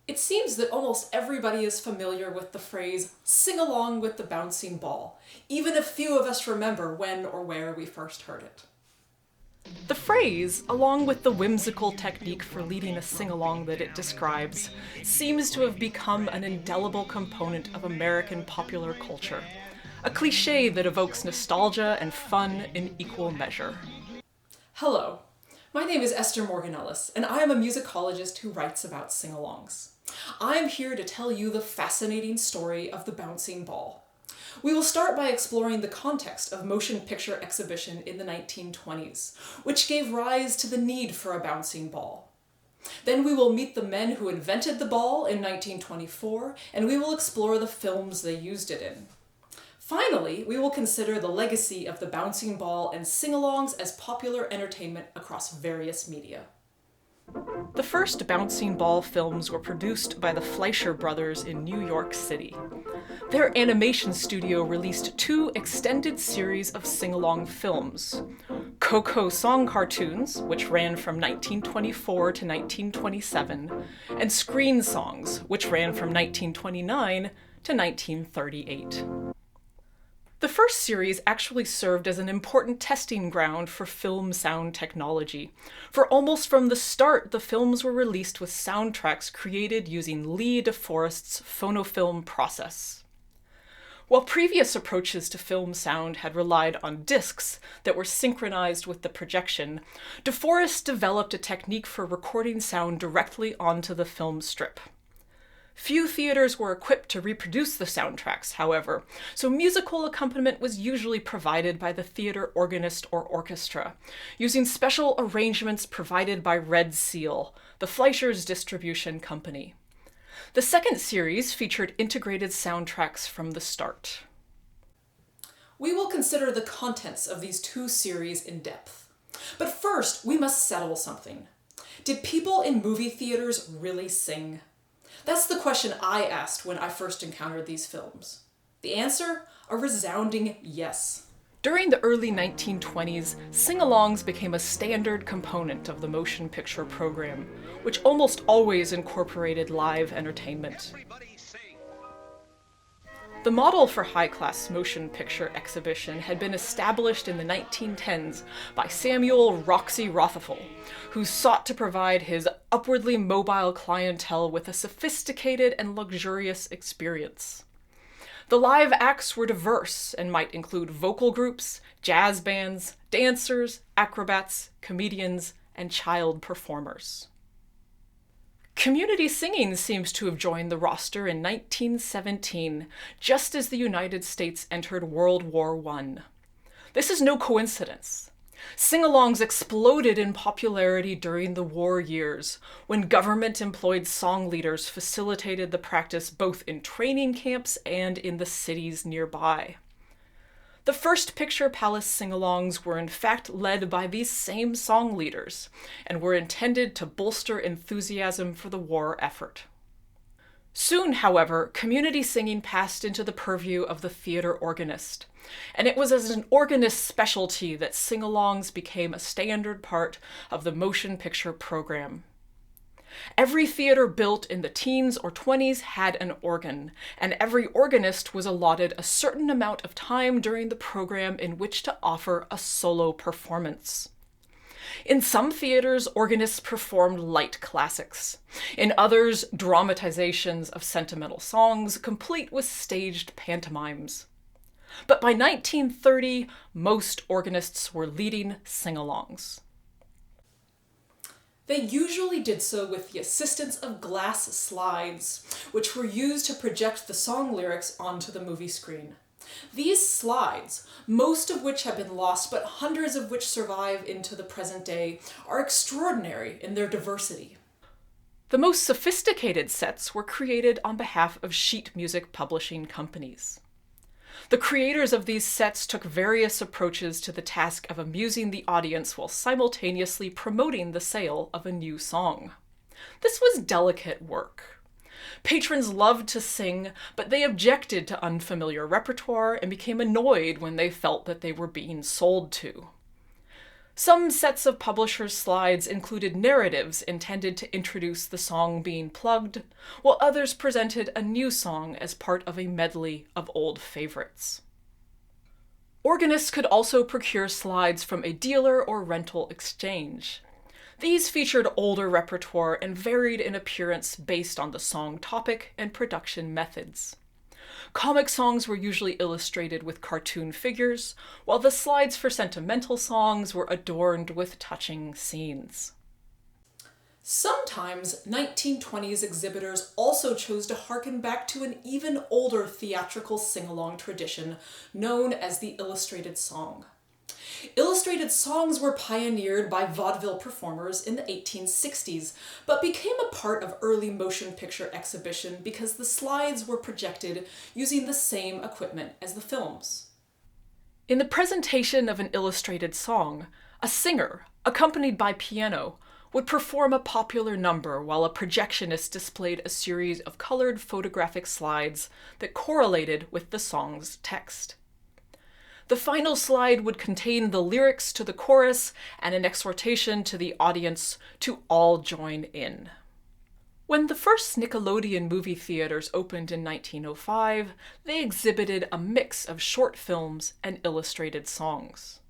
It seems that almost everybody is familiar with the phrase, sing along with the bouncing ball, even if few of us remember when or where we first heard it. The phrase, along with the whimsical technique for leading a sing-along that it describes, seems to have become an indelible component of American popular culture, a cliché that evokes nostalgia and fun in equal measure. Hello, my name is Esther Morgan-Ellis, and I am a musicologist who writes about sing-alongs. I'm here to tell you the fascinating story of the bouncing ball. We will start by exploring the context of motion picture exhibition in the 1920s, which gave rise to the need for a bouncing ball. Then we will meet the men who invented the ball in 1924, and we will explore the films they used it in. Finally, we will consider the legacy of the bouncing ball and sing-alongs as popular entertainment across various media. The first bouncing ball films were produced by the Fleischer brothers in New York City. Their animation studio released two extended series of sing-along films: Coco Song Cartoons, which ran from 1924 to 1927, and Screen Songs, which ran from 1929 to 1938. The first series actually served as an important testing ground for film sound technology, for almost from the start the films were released with soundtracks created using Lee DeForest's phonofilm process. While previous approaches to film sound had relied on discs that were synchronized with the projection, DeForest developed a technique for recording sound directly onto the film strip. Few theaters were equipped to reproduce the soundtracks, however, so musical accompaniment was usually provided by the theater organist or orchestra, using special arrangements provided by Red Seal, the Fleischer's distribution company. The second series featured integrated soundtracks from the start. We will consider the contents of these two series in depth. But first, we must settle something. Did people in movie theaters really sing? That's the question I asked when I first encountered these films. The answer? A resounding yes. During the early 1920s, sing-alongs became a standard component of the motion picture program, which almost always incorporated live entertainment. The model for high-class motion picture exhibition had been established in the 1910s by Samuel Roxy Rothafel, who sought to provide his upwardly mobile clientele with a sophisticated and luxurious experience. The live acts were diverse and might include vocal groups, jazz bands, dancers, acrobats, comedians, and child performers. Community singing seems to have joined the roster in 1917, just as the United States entered World War I. This is no coincidence. Sing-alongs exploded in popularity during the war years, when government-employed song leaders facilitated the practice both in training camps and in the cities nearby. The first Picture Palace sing-alongs were in fact led by these same song leaders, and were intended to bolster enthusiasm for the war effort. Soon, however, community singing passed into the purview of the theater organist, and it was as an organist specialty that sing-alongs became a standard part of the motion picture program. Every theater built in the teens or 20s had an organ, and every organist was allotted a certain amount of time during the program in which to offer a solo performance. In some theaters, organists performed light classics. In others, dramatizations of sentimental songs, complete with staged pantomimes. But by 1930, most organists were leading sing-alongs. They usually did so with the assistance of glass slides, which were used to project the song lyrics onto the movie screen. These slides, most of which have been lost but hundreds of which survive into the present day, are extraordinary in their diversity. The most sophisticated sets were created on behalf of sheet music publishing companies. The creators of these sets took various approaches to the task of amusing the audience while simultaneously promoting the sale of a new song. This was delicate work. Patrons loved to sing, but they objected to unfamiliar repertoire and became annoyed when they felt that they were being sold to. Some sets of publishers' slides included narratives intended to introduce the song being plugged, while others presented a new song as part of a medley of old favorites. Organists could also procure slides from a dealer or rental exchange. These featured older repertoire and varied in appearance based on the song topic and production methods. Comic songs were usually illustrated with cartoon figures, while the slides for sentimental songs were adorned with touching scenes. Sometimes 1920s exhibitors also chose to harken back to an even older theatrical sing-along tradition known as the illustrated song. Illustrated songs were pioneered by vaudeville performers in the 1860s, but became a part of early motion picture exhibition because the slides were projected using the same equipment as the films. In the presentation of an illustrated song, a singer, accompanied by piano, would perform a popular number while a projectionist displayed a series of colored photographic slides that correlated with the song's text. The final slide would contain the lyrics to the chorus and an exhortation to the audience to all join in. When the first Nickelodeon movie theaters opened in 1905, they exhibited a mix of short films and illustrated songs.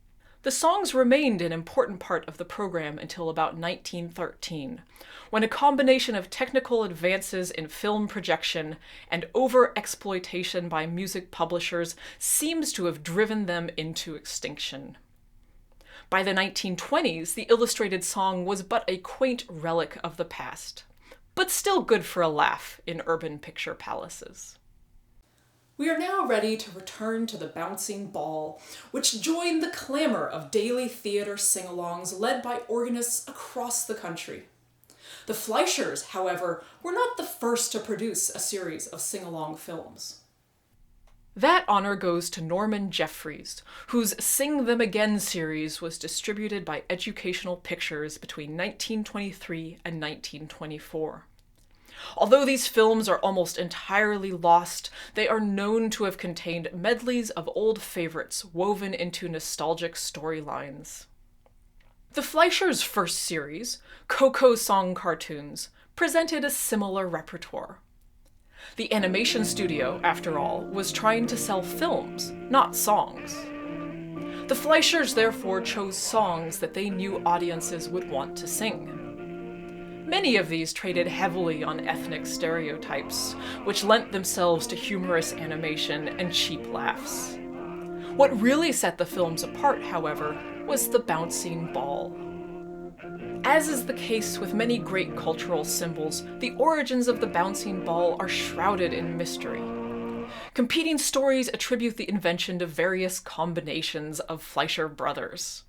The songs remained an important part of the program until about 1913, when a combination of technical advances in film projection and over-exploitation by music publishers seems to have driven them into extinction. By the 1920s, the illustrated song was but a quaint relic of the past, but still good for a laugh in urban picture palaces. We are now ready to return to the bouncing ball, which joined the clamor of daily theater sing-alongs led by organists across the country. The Fleischers, however, were not the first to produce a series of sing-along films. That honor goes to Norman Jeffries, whose Sing Them Again series was distributed by Educational Pictures between 1923 and 1924. Although these films are almost entirely lost, they are known to have contained medleys of old favorites woven into nostalgic storylines. The Fleischers' first series, Coco Song Cartoons, presented a similar repertoire. The animation studio, after all, was trying to sell films, not songs. The Fleischers therefore chose songs that they knew audiences would want to sing. Many of these traded heavily on ethnic stereotypes, which lent themselves to humorous animation and cheap laughs. What really set the films apart, however, was the bouncing ball. As is the case with many great cultural symbols, the origins of the bouncing ball are shrouded in mystery. Competing stories attribute the invention to various combinations of Fleischer brothers.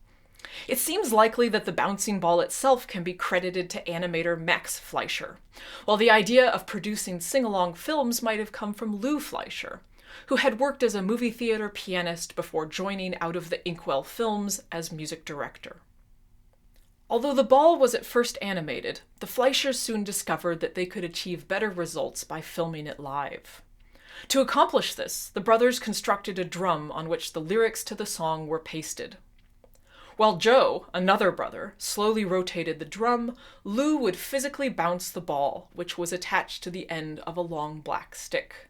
It seems likely that the bouncing ball itself can be credited to animator Max Fleischer, while the idea of producing sing-along films might have come from Lou Fleischer, who had worked as a movie theater pianist before joining Out of the Inkwell Films as music director. Although the ball was at first animated, the Fleischers soon discovered that they could achieve better results by filming it live. To accomplish this, the brothers constructed a drum on which the lyrics to the song were pasted. While Joe, another brother, slowly rotated the drum, Lou would physically bounce the ball, which was attached to the end of a long black stick.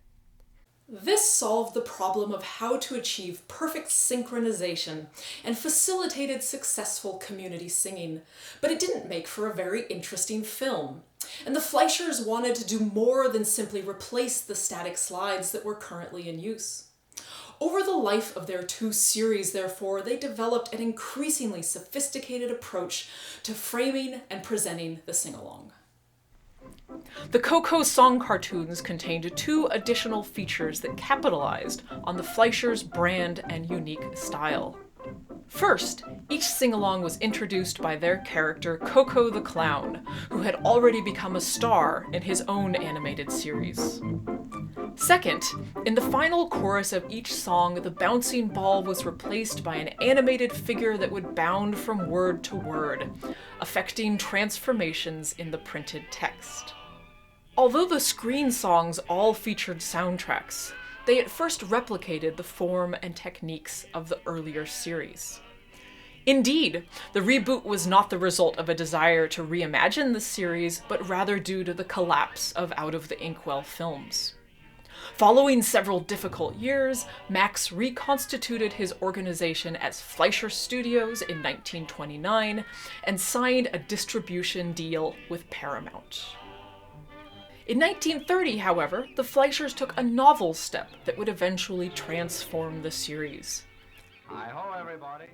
This solved the problem of how to achieve perfect synchronization and facilitated successful community singing, but it didn't make for a very interesting film. And the Fleischers wanted to do more than simply replace the static slides that were currently in use. Over the life of their two series, therefore, they developed an increasingly sophisticated approach to framing and presenting the sing-along. The Coco Song Cartoons contained two additional features that capitalized on the Fleischers' brand and unique style. First, each sing-along was introduced by their character Coco the Clown, who had already become a star in his own animated series. Second, in the final chorus of each song, the bouncing ball was replaced by an animated figure that would bound from word to word, affecting transformations in the printed text. Although the screen songs all featured soundtracks, they at first replicated the form and techniques of the earlier series. Indeed, the reboot was not the result of a desire to reimagine the series, but rather due to the collapse of Out of the Inkwell films. Following several difficult years, Max reconstituted his organization as Fleischer Studios in 1929 and signed a distribution deal with Paramount. In 1930, however, the Fleischers took a novel step that would eventually transform the series. Hi-ho, everybody.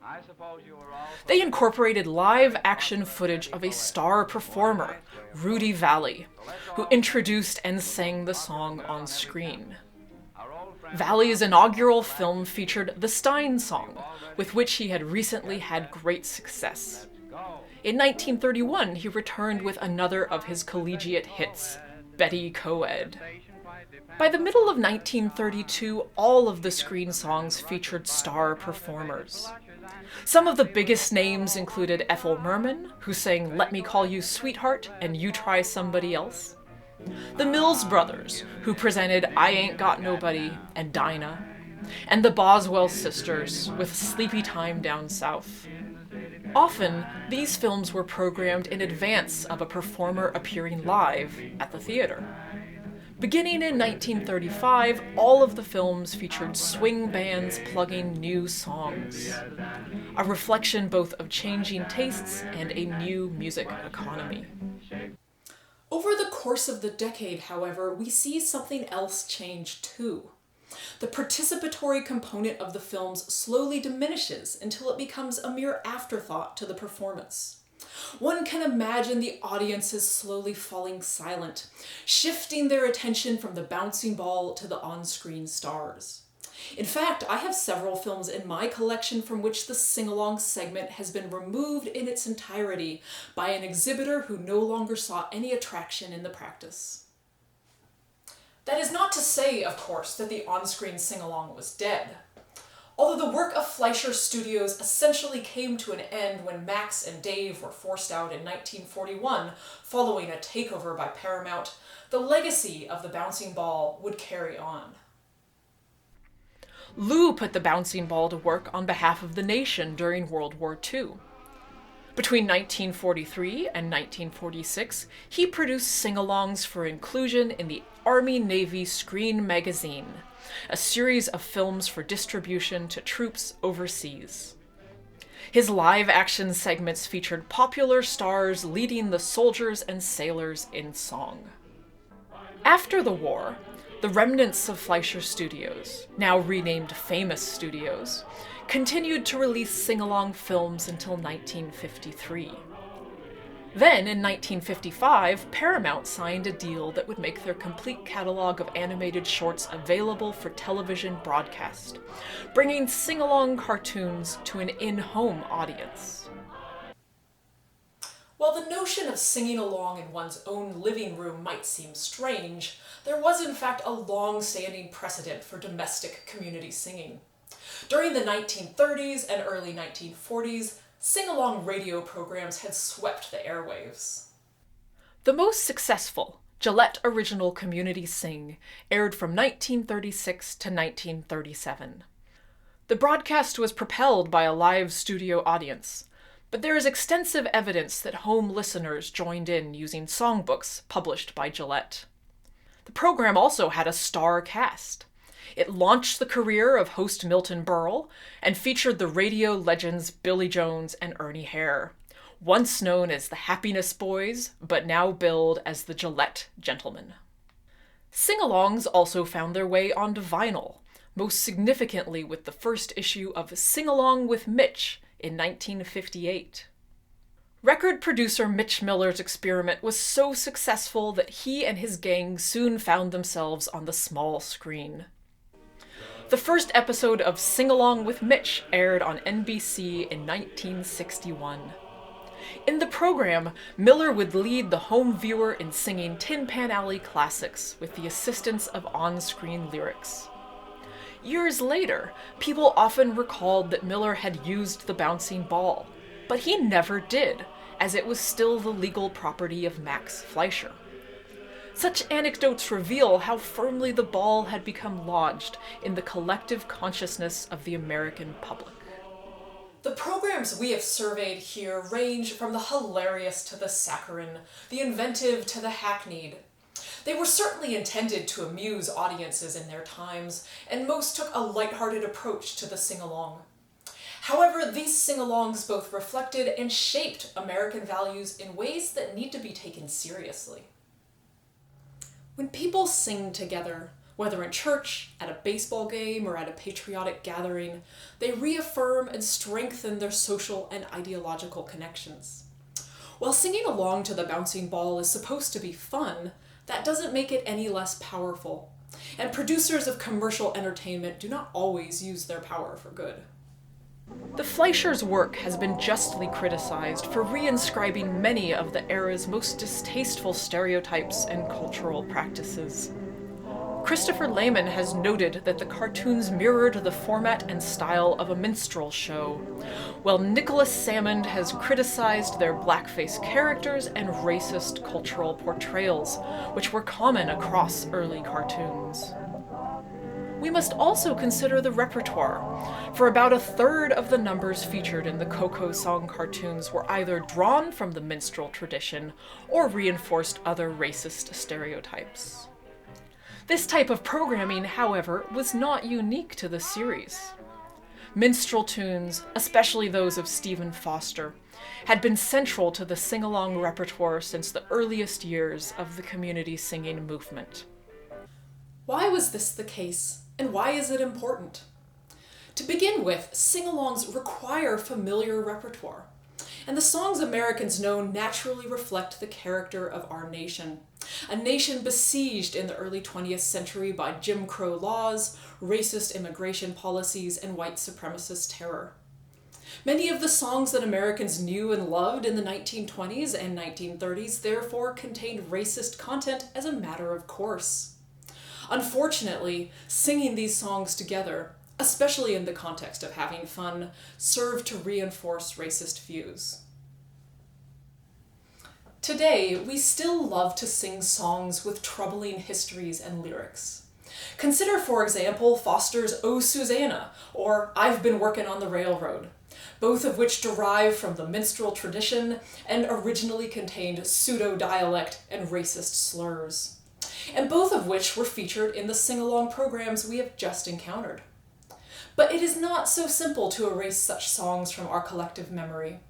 I suppose you were all... They incorporated live-action footage of a star performer, Rudy Vallee, who introduced and sang the song on screen. Vallee's inaugural film featured the Stein Song, with which he had recently had great success. In 1931, he returned with another of his collegiate hits, Betty Coed. By the middle of 1932, all of the screen songs featured star performers. Some of the biggest names included Ethel Merman, who sang Let Me Call You Sweetheart and You Try Somebody Else, the Mills Brothers, who presented I Ain't Got Nobody and Dinah, and the Boswell Sisters with Sleepy Time Down South. Often, these films were programmed in advance of a performer appearing live at the theater. Beginning in 1935, all of the films featured swing bands plugging new songs, a reflection both of changing tastes and a new music economy. Over the course of the decade, however, we see something else change too. The participatory component of the films slowly diminishes until it becomes a mere afterthought to the performance. One can imagine the audiences slowly falling silent, shifting their attention from the bouncing ball to the on-screen stars. In fact, I have several films in my collection from which the sing-along segment has been removed in its entirety by an exhibitor who no longer saw any attraction in the practice. That is not to say, of course, that the on-screen sing-along was dead. Although the work of Fleischer Studios essentially came to an end when Max and Dave were forced out in 1941 following a takeover by Paramount, the legacy of the bouncing ball would carry on. Lou put the bouncing ball to work on behalf of the nation during World War II. Between 1943 and 1946, he produced sing-alongs for inclusion in the Army-Navy Screen Magazine, a series of films for distribution to troops overseas. His live-action segments featured popular stars leading the soldiers and sailors in song. After the war, the remnants of Fleischer Studios, now renamed Famous Studios, continued to release sing-along films until 1953. Then, in 1955, Paramount signed a deal that would make their complete catalog of animated shorts available for television broadcast, bringing sing-along cartoons to an in-home audience. While the notion of singing along in one's own living room might seem strange, there was in fact a long-standing precedent for domestic community singing. During the 1930s and early 1940s, sing-along radio programs had swept the airwaves. The most successful, Gillette Original Community Sing, aired from 1936 to 1937. The broadcast was propelled by a live studio audience, but there is extensive evidence that home listeners joined in using songbooks published by Gillette. The program also had a star cast. It launched the career of host Milton Berle and featured the radio legends Billy Jones and Ernie Hare, once known as the Happiness Boys, but now billed as the Gillette Gentlemen. Sing-alongs also found their way onto vinyl, most significantly with the first issue of Sing Along with Mitch in 1958. Record producer Mitch Miller's experiment was so successful that he and his gang soon found themselves on the small screen. The first episode of Sing Along with Mitch aired on NBC in 1961. In the program, Miller would lead the home viewer in singing Tin Pan Alley classics with the assistance of on-screen lyrics. Years later, people often recalled that Miller had used the bouncing ball, but he never did, as it was still the legal property of Max Fleischer. Such anecdotes reveal how firmly the ball had become lodged in the collective consciousness of the American public. The programs we have surveyed here range from the hilarious to the saccharine, the inventive to the hackneyed. They were certainly intended to amuse audiences in their times, and most took a lighthearted approach to the sing-along. However, these sing-alongs both reflected and shaped American values in ways that need to be taken seriously. When people sing together, whether in church, at a baseball game, or at a patriotic gathering, they reaffirm and strengthen their social and ideological connections. While singing along to the bouncing ball is supposed to be fun, that doesn't make it any less powerful, and producers of commercial entertainment do not always use their power for good. The Fleischer's work has been justly criticized for reinscribing many of the era's most distasteful stereotypes and cultural practices. Christopher Lehman has noted that the cartoons mirrored the format and style of a minstrel show, while Nicholas Salmond has criticized their blackface characters and racist cultural portrayals, which were common across early cartoons. We must also consider the repertoire, for about a third of the numbers featured in the Coco Song cartoons were either drawn from the minstrel tradition or reinforced other racist stereotypes. This type of programming, however, was not unique to the series. Minstrel tunes, especially those of Stephen Foster, had been central to the sing-along repertoire since the earliest years of the community singing movement. Why was this the case, and why is it important? To begin with, sing-alongs require familiar repertoire, and the songs Americans know naturally reflect the character of our nation. A nation besieged in the early 20th century by Jim Crow laws, racist immigration policies, and white supremacist terror. Many of the songs that Americans knew and loved in the 1920s and 1930s therefore contained racist content as a matter of course. Unfortunately, singing these songs together, especially in the context of having fun, served to reinforce racist views. Today, we still love to sing songs with troubling histories and lyrics. Consider, for example, Foster's "Oh Susanna" or "I've Been Workin' on the Railroad," both of which derive from the minstrel tradition and originally contained pseudo-dialect and racist slurs, and both of which were featured in the sing-along programs we have just encountered. But it is not so simple to erase such songs from our collective memory.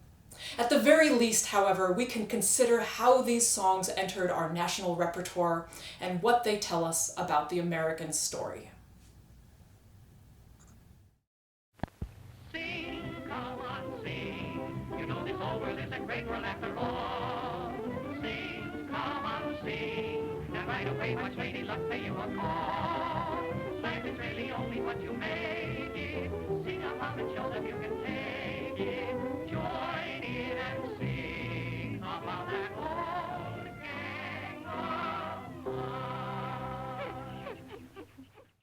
At the very least, however, we can consider how these songs entered our national repertoire and what they tell us about the American story. Sing, come on, sing. You know this whole world is a great world after all. Sing, come on, sing. And right away, watch Lady Luck pay you a call. Life is really only what you make it. Sing along and show the